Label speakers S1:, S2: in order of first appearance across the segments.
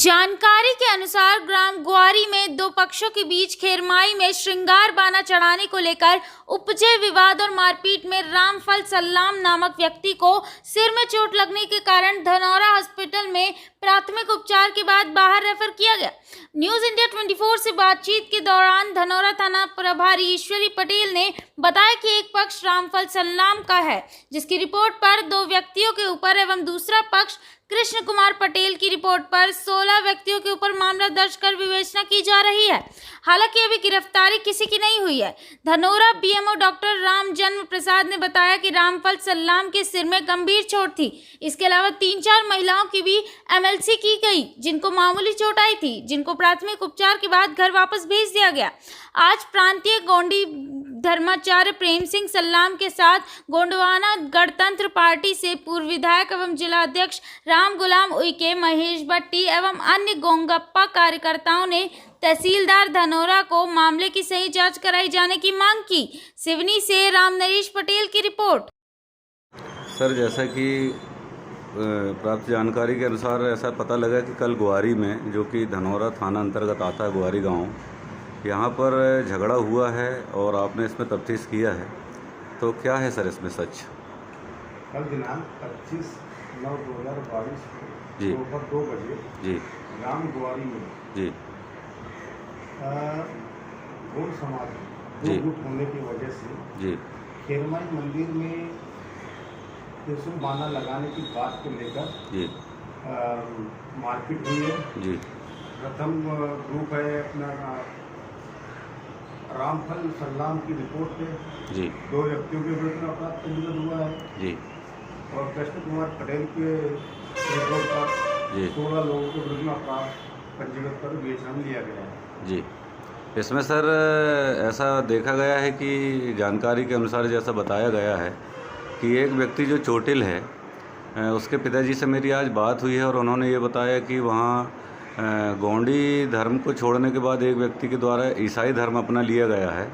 S1: जानकारी के अनुसार ग्राम ग्वारी में दो पक्षों के बीच खेरमाई में श्रृंगार बाना चढ़ाने को लेकर उपजे विवाद और मारपीट में रामफल सल्लाम नामक व्यक्ति को सिर में चोट लगने के कारण धनौरा हॉस्पिटल में प्राथमिक उपचार के बाद बाहर रेफर किया गया। न्यूज इंडिया 24 से बातचीत के दौरान धनौरा थाना प्रभारी ईश्वरी पटेल ने बताया कि एक पक्ष रामफल सल्लाम का है, जिसकी रिपोर्ट पर 2 व्यक्तियों के ऊपर एवं दूसरा पक्ष कृष्ण कुमार पटेल की रिपोर्ट पर 16 व्यक्तियों के ऊपर मामला दर्ज कर विवेचना की जा रही है। हालांकि अभी गिरफ्तारी किसी की नहीं हुई है। धनौरा बीएमओ डॉक्टर राम जन्म प्रसाद ने बताया कि रामफल सल्लाम के सिर में गंभीर चोट थी। इसके अलावा 3-4 महिलाओं की भी एमएलसी की गई, जिनको मामूली चोट आई थी, जिनको प्राथमिक उपचार के बाद घर वापस भेज दिया गया। आज प्रांतीय गोंडी धर्माचार्य प्रेम सिंह सल्लाम के साथ गोंडवाना गणतंत्र पार्टी से पूर्व विधायक एवं जिला अध्यक्ष राम गुलाम उइके, महेश भट्टी एवं अन्य गोंगप्पा कार्यकर्ताओं ने तहसीलदार धनौरा को मामले की सही जांच कराई जाने की मांग की। सिवनी से राम नरेश पटेल की रिपोर्ट।
S2: सर, जैसा कि प्राप्त जानकारी के अनुसार ऐसा पता लगा कि कल ग्वारी में, जो कि धनौरा थाना अंतर्गत आता है, ग्वारी गांव, यहाँ पर झगड़ा हुआ है और आपने इसमें तफ्तीश किया है, तो क्या है सर इसमें सच?
S3: कल दिनांक 25/9/2022
S2: जी
S3: दोपहर 2 बजे
S2: जी
S3: ग्राम ग्वारी में
S2: जी
S3: गौड़ समाज
S2: जी
S3: गुट होने की वजह से
S2: जी
S3: खेरमाई मंदिर में त्रिशूल बाना लगाने की बात को लेकर
S2: जी
S3: मारपीट हुई है।
S2: जी
S3: प्रथम ग्रुप है अपना रामफल सल्लाम की रिपोर्ट पे
S2: जी
S3: 2 व्यक्तियों के विरुद्ध अपराध पंजीबद्ध हुआ है
S2: जी
S3: और कृष्ण कुमार पटेल के रिपोर्ट पर
S2: जी
S3: 16 लोगों के विरुद्ध अपराध पंजीबद्ध कर विवेचना में लिया गया है।
S2: जी इसमें सर ऐसा देखा गया है कि जानकारी के अनुसार जैसा बताया गया है कि एक व्यक्ति जो चोटिल है, उसके पिताजी से मेरी आज बात हुई है और उन्होंने ये बताया कि वहाँ गोंडी धर्म को छोड़ने के बाद एक व्यक्ति के द्वारा ईसाई धर्म अपना लिया गया है।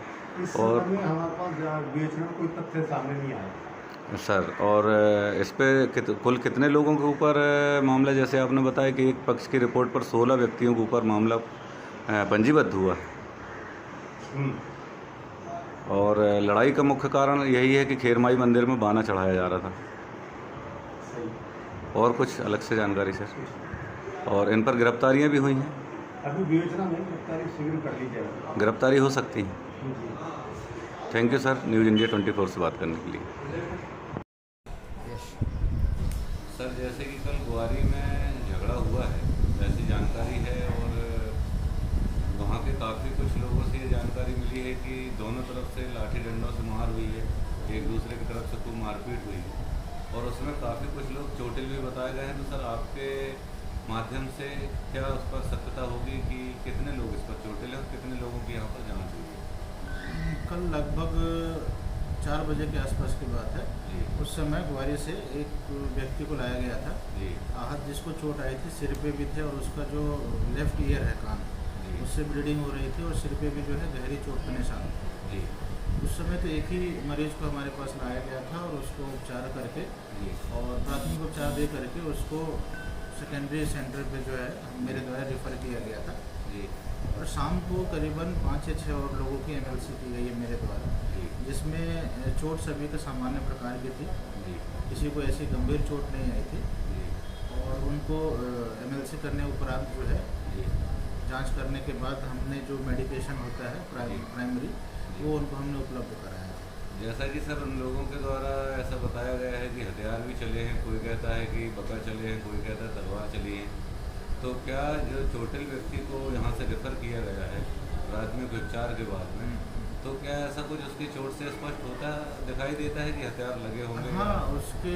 S3: इस
S2: और
S3: समय हमारे पास विवेचना में कोई तथ्य सामने नहीं आया
S2: सर, और इस पे कुल कितने लोगों के ऊपर मामला, जैसे आपने बताया कि एक पक्ष की रिपोर्ट पर 16 व्यक्तियों के ऊपर मामला पंजीबद्ध हुआ है, और लड़ाई का मुख्य कारण यही है कि खेरमाई मंदिर में बाना चढ़ाया जा रहा था।
S3: सही।
S2: और कुछ अलग से जानकारी सर? और इन पर गिरफ्तारियां भी हुई हैं?
S3: अभी विवेचना में गिरफ्तारी शीघ्र कर ली जाएगी।
S2: गिरफ्तारी हो सकती है। Thank you sir, news India 24 से बात करने के लिए। सर, जैसे कि कल ग्वारी में झगड़ा हुआ है, ऐसी जानकारी है, और वहाँ के काफ़ी कुछ लोगों से ये जानकारी मिली है कि दोनों तरफ से लाठी डंडों से मार हुई है, एक दूसरे की तरफ से खूब मारपीट हुई है, और उसमें काफ़ी कुछ लोग चोटिल भी बताए गए हैं। तो सर, आपके माध्यम से क्या उस पर सत्यता होगी कि कितने लोग इस पर चोटिल हैं और कितने लोगों की यहाँ पर जांच हुई है?
S4: कल लगभग 4 बजे के आसपास की बात है। उस समय ग्वारी से एक व्यक्ति को लाया गया था
S2: जी
S4: आहत, जिसको चोट आई थी, सिर पे भी थे और उसका जो लेफ्ट ईयर है, कान, उससे ब्लीडिंग हो रही थी और सिर पे भी जो है गहरी चोट का निशान
S2: जी
S4: उस समय तो एक ही मरीज को हमारे पास लाया गया था और उसको उपचार करके
S2: जी
S4: और प्राथमिक उपचार दे करके उसको सेकेंडरी सेंटर पे जो है मेरे द्वारा रेफ़र किया गया था।
S2: जी
S4: और शाम को करीबन 5 या 6 और लोगों की एमएलसी की गई है मेरे द्वारा,
S2: जी
S4: जिसमें चोट सभी के सामान्य प्रकार की थी,
S2: जी
S4: किसी को ऐसी गंभीर चोट नहीं आई थी।
S2: जी
S4: और उनको एमएलसी करने उपरांत जो है
S2: जी
S4: जांच करने के बाद हमने जो मेडिकेशन होता है प्राइमरी, वो उनको हमने उपलब्ध कराया।
S2: जैसा कि सर उन लोगों के द्वारा ऐसा बताया गया है कि हथियार भी चले हैं, कोई कहता है कि बकर चले हैं, कोई कहता है तलवार चली है, तो क्या जो चोटिल व्यक्ति को यहाँ से रेफर किया गया है प्राथमिक उपचार के बाद में, तो क्या ऐसा कुछ उसकी चोट से स्पष्ट होता दिखाई देता है कि हथियार लगे होंगे?
S4: हाँ, उसके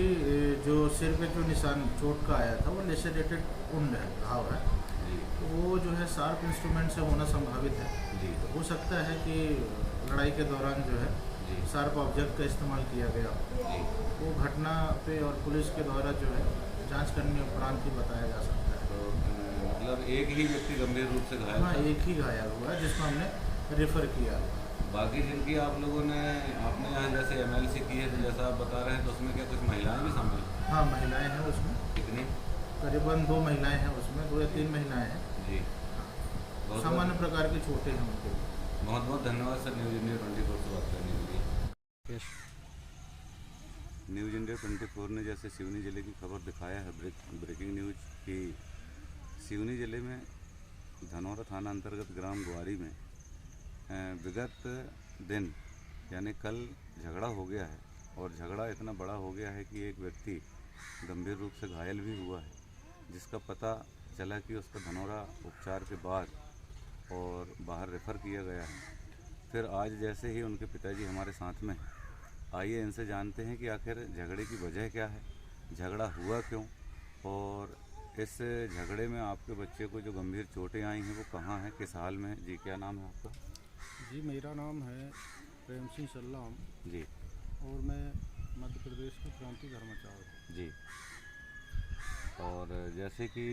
S4: जो सिर पे जो निशान चोट का आया था वो लेसरेटेड वुंड है, घाव है,
S2: जी
S4: वो जो है शार्प इंस्ट्रूमेंट से होना संभावित है।
S2: जी
S4: तो हो सकता है कि लड़ाई के दौरान जो है
S2: जी
S4: शार्प ऑब्जेक्ट का इस्तेमाल किया गया हो।
S2: जी
S4: वो घटना पे और पुलिस के द्वारा जो है जांच करने उपरांत ही बताया जा सकता है।
S2: तो मतलब एक ही व्यक्ति गंभीर रूप से घायल
S4: हाँ,
S2: था?
S4: एक ही घायल हुआ है जिसको हमने रेफ़र किया।
S2: बाकी जिनकी आप लोगों ने आपने यहाँ जैसे एमएलसी की है, तो जैसा आप बता रहे हैं, तो उसमें क्या कुछ महिलाएं भी शामिल हैं?
S4: हाँ, महिलाएं हैं उसमें।
S2: कितनी?
S4: करीबन 2 महिलाएं हैं उसमें, 2 या 3 महिलाएं हैं।
S2: जी बहुत
S4: सामान्य प्रकार की चोटें हैं उनको।
S2: बहुत बहुत धन्यवाद सर न्यूज़ इंडिया 24 से बात करने के लिए। न्यूज़ इंडिया 24 ने जैसे सिवनी ज़िले की खबर दिखाया है, ब्रेकिंग न्यूज़ कि सिवनी ज़िले में धनौरा थाना अंतर्गत ग्राम ग्वारी में विगत दिन यानी कल झगड़ा हो गया है और झगड़ा इतना बड़ा हो गया है कि एक व्यक्ति गंभीर रूप से घायल भी हुआ है, जिसका पता चला कि उसका धनौरा उपचार के बाद और बाहर रेफ़र किया गया है। फिर आज जैसे ही उनके पिताजी हमारे साथ में हैं, आइए इनसे जानते हैं कि आखिर झगड़े की वजह क्या है, झगड़ा हुआ क्यों, और इस झगड़े में आपके बच्चे को जो गंभीर चोटें आई हैं वो कहाँ हैं, किस हाल में है। जी क्या नाम है आपका?
S5: जी मेरा नाम है प्रेम सिंह सल्लाम
S2: जी
S5: और मैं मध्य प्रदेश का क्रांति धर्माचार्य हूँ।
S2: जी। और जैसे कि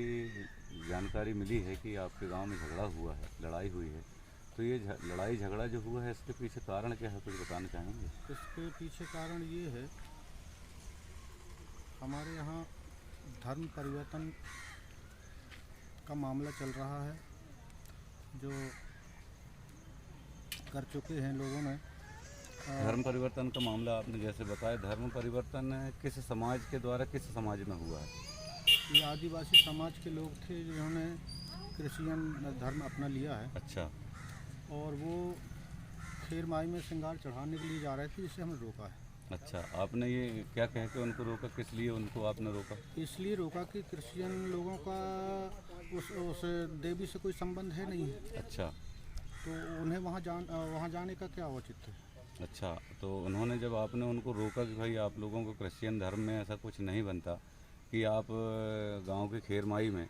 S2: जानकारी मिली है कि आपके गांव में झगड़ा हुआ है, लड़ाई हुई है, तो ये लड़ाई झगड़ा जो हुआ है इसके पीछे कारण क्या है, कुछ बताना चाहेंगे?
S5: इसके पीछे कारण ये है, हमारे यहाँ धर्म परिवर्तन का मामला चल रहा है जो कर चुके हैं लोगों ने।
S2: धर्म परिवर्तन का मामला आपने जैसे बताया, धर्म परिवर्तन किस समाज के द्वारा किस समाज में हुआ है?
S5: ये आदिवासी समाज के लोग थे जिन्होंने क्रिश्चियन धर्म अपना लिया है।
S2: अच्छा।
S5: और वो खीर माई में श्रृंगार चढ़ाने के लिए जा रहे थे, जिसे हमने रोका है।
S2: अच्छा, आपने ये क्या कह के उनको रोका, किस लिए उनको आपने रोका?
S5: इसलिए रोका कि क्रिश्चियन लोगों का उस देवी से कोई संबंध है नहीं।
S2: अच्छा।
S5: तो उन्हें वहाँ जाने का क्या औचित्य है।
S2: अच्छा, तो उन्होंने जब आपने उनको रोका कि भाई आप लोगों को क्रिश्चियन धर्म में ऐसा कुछ नहीं बनता कि आप गांव के खीर माई में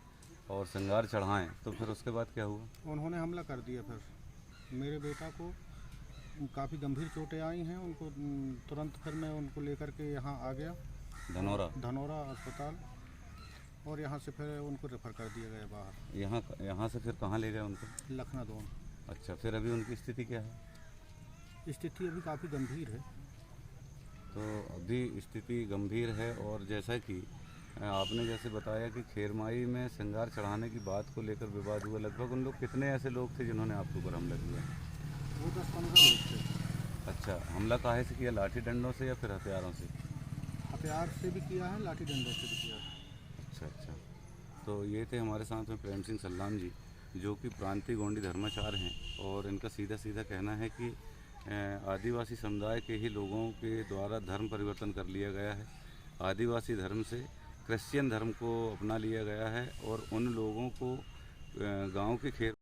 S2: और श्रृंगार चढ़ाएं, तो फिर उसके बाद क्या हुआ?
S5: उन्होंने हमला कर दिया। फिर मेरे बेटा को काफ़ी गंभीर चोटें आई हैं, उनको तुरंत फिर मैं उनको लेकर के यहाँ आ गया धनौरा अस्पताल, और यहाँ से फिर उनको रेफ़र कर दिया गया बाहर।
S2: यहाँ से फिर कहाँ ले गए उनको?
S5: लखनऊ।
S2: अच्छा, फिर अभी उनकी स्थिति क्या है?
S5: स्थिति अभी काफ़ी गंभीर है।
S2: तो अभी स्थिति गंभीर है, और जैसा कि आपने जैसे बताया कि खेरमाई में श्रृंगार चढ़ाने की बात को लेकर विवाद हुआ, लगभग उन लोग कितने ऐसे लोग थे जिन्होंने आपके ऊपर हमला किया?
S5: वो 10-15 लोग थे।
S2: अच्छा, हमला काहे से किया, लाठी डंडों से या फिर हथियारों से?
S5: हथियार से भी किया है, लाठी डंडों से भी किया है।
S2: अच्छा। तो ये थे हमारे साथ में प्रेम सिंह सल्लाम जी, जो कि प्रांतीय गोंडी धर्माचार्य हैं, और इनका सीधा कहना है कि आदिवासी समुदाय के ही लोगों के द्वारा धर्म परिवर्तन कर लिया गया है। आदिवासी धर्म से क्रिश्चियन धर्म को अपना लिया गया है, और उन लोगों को गांव के खेत